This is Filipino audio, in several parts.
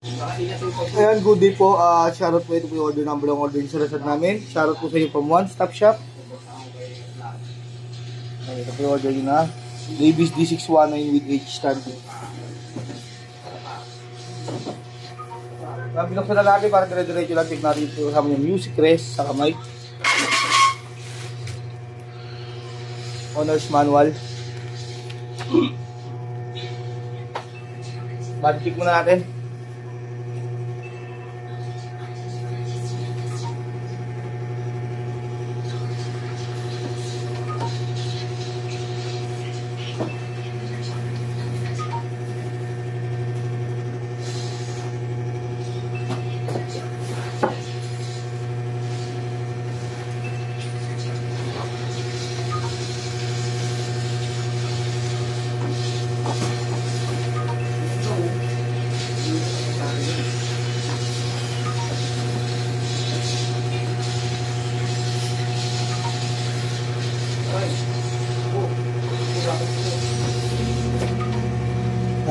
Ayan, good day po. Shoutout po, ito po yung order number ng order sa resort namin. Shoutout po sa inyo from One Stop Shop. Ayan, ito po yung order yun na. Davis D619 with H stand. Binuksan na natin para dire-diretso lang. Check natin ito kasama yung music rest sa kamay. Owner's manual. Body check muna natin.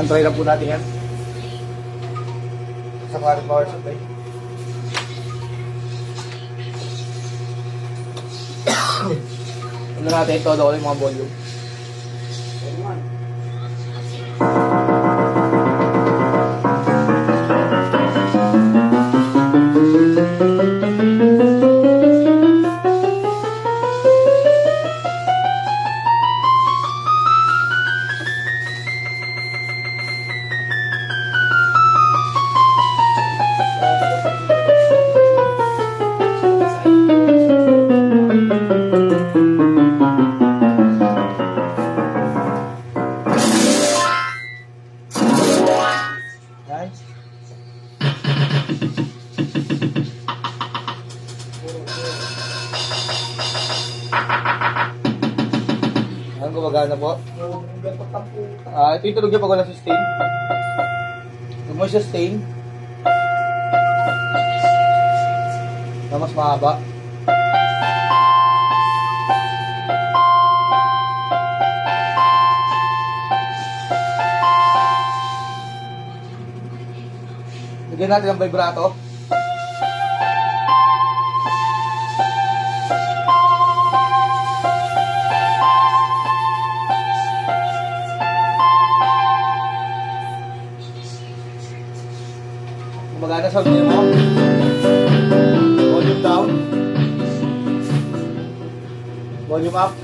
Try lang po natin yan. Sa current power supply. Ano natin, todo ko yung mga volume. Ang gumagana po. Ito yung tulog niya pag walang sustain. Huwag mo sustain. Na mas mahaba. Lagyan natin ang vibrato. Magana sa audio mo. Volume down. Volume up.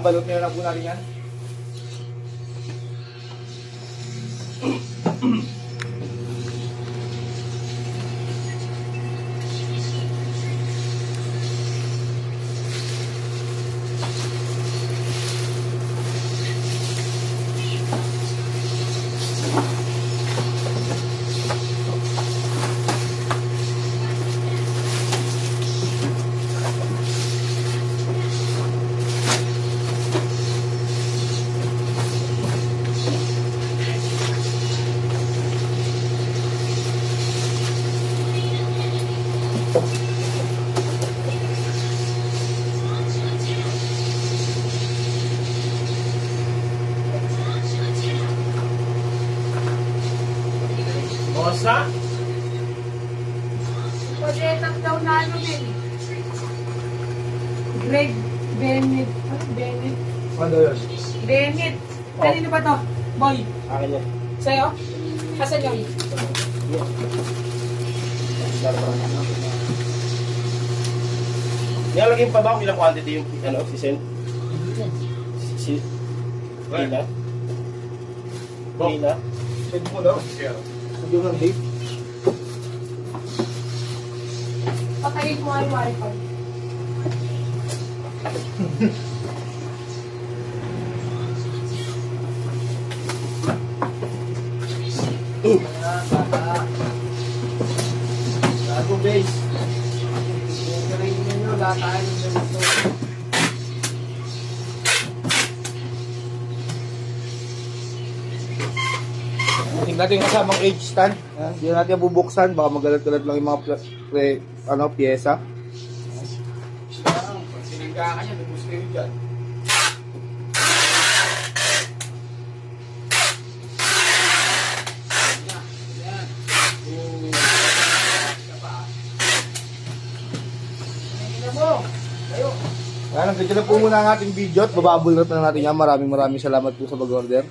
Balot nyo lang po natin yan. Bosa? Pwede daw na ano din. Greg Bennett. Ano Bennett? Ano yun? Bennett. Kanino ba to? Boy. Akin yan. Sa'yo? Asan yun? Nilalagay pa ba kung ilang quantity yung si Sen? Si Lina? Lina? Send mo daw. Send mo ng date. Patayin mo ang wifi. Gago base. Galing nyo, tayo ng ganito. Tingnan natin yung kasamang H stand. Hindi natin yung bubuksan. Baka magalat-galat lang yung mga pyesa. Pag sinangga ka niya, nabus kayo dyan. Ayan, nagkita na po muna ang ating video at bababulot na natin yan. Maraming salamat po sa pag-order.